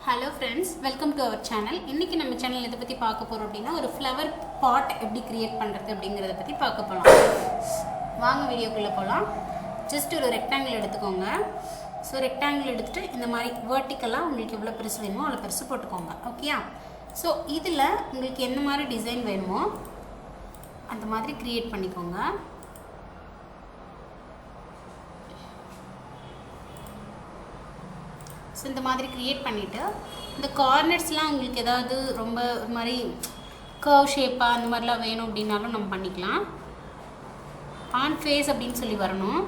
Hello friends, welcome to our channel. இன்னைக்கு நம்ம channel இத பத்தி பார்க்க போறோம் அப்படினா ஒரு flower pot எப்படி கிரியேட் பண்றது அப்படிங்கறத பத்தி பார்க்க போலாம். வாங்க வீடியோக்குள்ள போலாம். ஜஸ்ட் ஒரு ரெக்டாங்கிள் எடுத்துக்கோங்க. சோ ரெக்டாங்கிள் எடுத்துட்டு இந்த மாதிரி வெர்டிகலா உங்களுக்கு எவ்வளவு பெருசு வேணுமோ அவ்வளவு பெருசு போட்டுக்கோங்க. ஓகேயா? சோ இதுல உங்களுக்கு என்ன மாதிரி டிசைன் வேணுமோ அந்த மாதிரி கிரியேட் பண்ணிக்கோங்க. So இந்த மாதிரி கிரியேட் பண்ணிட்டு இந்த கார்னர்ஸ்லாம் உங்களுக்கு ஏதாவது ரொம்ப ஒரு மாதிரி கர்வ் ஷேப்பா அந்த மாதிரிலாம் வேணும் அப்படினாலும் நம்ம பண்ணிக்கலாம். ஆன் ஃபேஸ் அப்படின்னு சொல்லி வரணும்.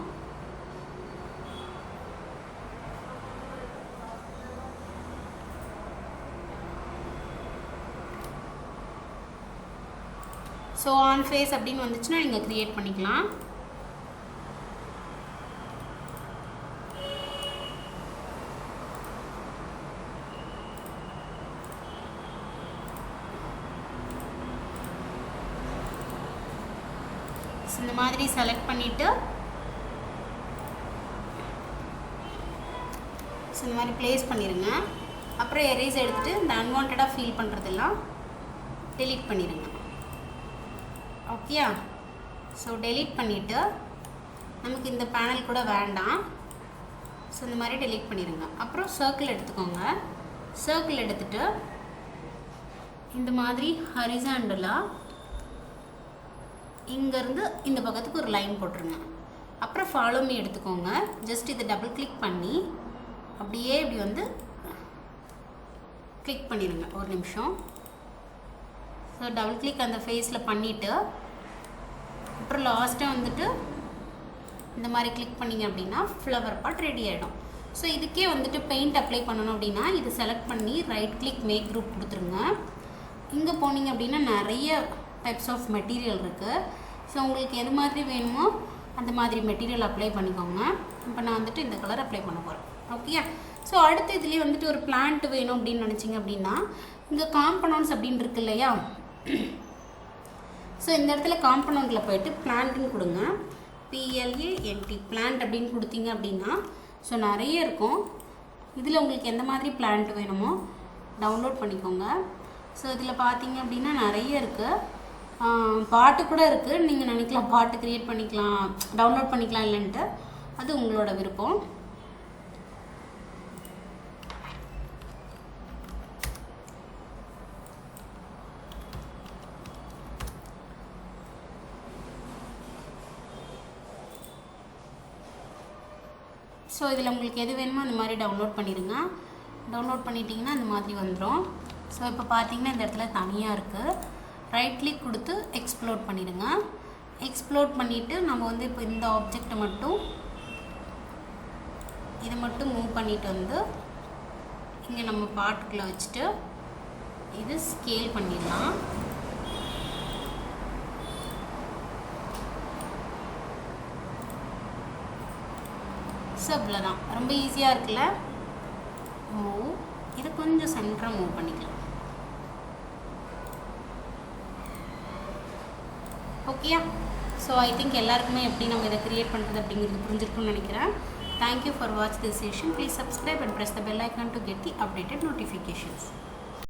ஸோ ஆன் ஃபேஸ் அப்படின்னு வந்துச்சுன்னா நீங்கள் கிரியேட் பண்ணிக்கலாம். இந்த மாதிரி செலக்ட் பண்ணிட்டு இந்த மாதிரி பிளேஸ் பண்ணிருங்க. அப்புறம் எரேஸ் எடுத்துட்டு இந்த அன்வான்டடா ஃபீல் பண்றதெல்லாம் delete பண்ணிருங்க. ஓகேயா? சோ delete பண்ணிட்டு நமக்கு இந்த பேனல் கூட வேண்டாம். சோ இந்த மாதிரி delete பண்ணிருங்க. அப்புறம் சர்க்கிள் எடுத்துக்கோங்க. சர்க்கிள் எடுத்துட்டு இந்த மாதிரி ஹரிசாண்டலா இங்க இருந்து இந்த பக்கத்துக்கு ஒரு லைன் போட்டுருங்க. அப்புறம் ஃபாலோ மீ எடுத்துக்கோங்க. ஜஸ்ட் இத டபுள் கிளிக் பண்ணி அப்படியே இப்படி வந்து கிளிக் பண்ணிருங்க. ஒரு நிமிஷம். ஸோ டபுள் கிளிக் அந்த ஃபேஸ்ல பண்ணிட்டு அப்புறம் லாஸ்ட்டாக வந்துட்டு இந்த மாதிரி கிளிக் பண்ணிங்க அப்படின்னா ஃப்ளவர் பாட் ரெடி ஆகிடும். ஸோ இதுக்கே வந்துட்டு பெயிண்ட் அப்ளை பண்ணணும் அப்படின்னா இது செலக்ட் பண்ணி ரைட் கிளிக் மேக் குரூப் கொடுத்துருங்க. இங்கே போனீங்க அப்படின்னா நிறைய டைப்ஸ் ஆஃப் மெட்டீரியல் இருக்குது. ஸோ உங்களுக்கு எது மாதிரி வேணுமோ அந்த மாதிரி மெட்டீரியல் அப்ளை பண்ணிக்கோங்க. இப்போ நான் வந்துட்டு இந்த கலர் அப்ளை பண்ண போகிறேன். ஓகேயா? ஸோ அடுத்து இதுலேயே வந்துட்டு ஒரு பிளான்ட் வேணும் அப்படின்னு நினச்சிங்க அப்படின்னா இங்கே காம்பனன்ட்ஸ் அப்படின்னு இருக்கு இல்லையா? ஸோ இந்த இடத்துல காம்பனண்ட்டில் போயிட்டு பிளான்ட்னு கொடுங்க. PLANT பிளான்ட் அப்படின்னு கொடுத்தீங்க அப்படின்னா ஸோ நிறைய இருக்கும். இதில் உங்களுக்கு எந்த மாதிரி பிளான்ட் வேணுமோ டவுன்லோட் பண்ணிக்கோங்க. ஸோ இதில் பார்த்தீங்க அப்படின்னா நிறைய இருக்குது. பாட்டு கூட இருக்குது. நீங்கள் நினைக்கலாம் பாட்டு க்ரியேட் பண்ணிக்கலாம், டவுன்லோட் பண்ணிக்கலாம் இல்லைன்ட்டு. அது உங்களோட விருப்பம். ஸோ இதில் உங்களுக்கு எது வேணுமோ அந்த மாதிரி டவுன்லோட் பண்ணிடுங்க. டவுன்லோட் பண்ணிட்டீங்கன்னா இந்த மாதிரி வந்துடும். ஸோ இப்போ பார்த்தீங்கன்னா இந்த இடத்துல தனியாக இருக்குது. ரைட் கிளிக் கொடுத்து எக்ஸ்ப்ளோட் பண்ணிடுங்க. எக்ஸ்ப்ளோட் பண்ணிவிட்டு நம்ம வந்து இப்போ இந்த ஆப்ஜெக்டை மட்டும் இதை மட்டும் மூவ் பண்ணிட்டு வந்து இங்கே நம்ம பாட்டுக்குள்ளே வச்சுட்டு இது ஸ்கேல் பண்ணிடலாம். ஸோ இவ்வளோதான், ரொம்ப ஈஸியாக இருக்குல்ல? மூவ் இதை கொஞ்சம் சென்டராக மூவ் பண்ணிக்கலாம். ஓகேயா? ஸோ ஐ திங்க் எல்லாருக்குமே எப்படி நம்ம இதை கிரியேட் பண்ணுறது அப்படிங்கிறது புரிஞ்சிருக்கும்னு நினைக்கிறேன். Thank you for watch this session. Please subscribe and press the bell icon to get the updated notifications.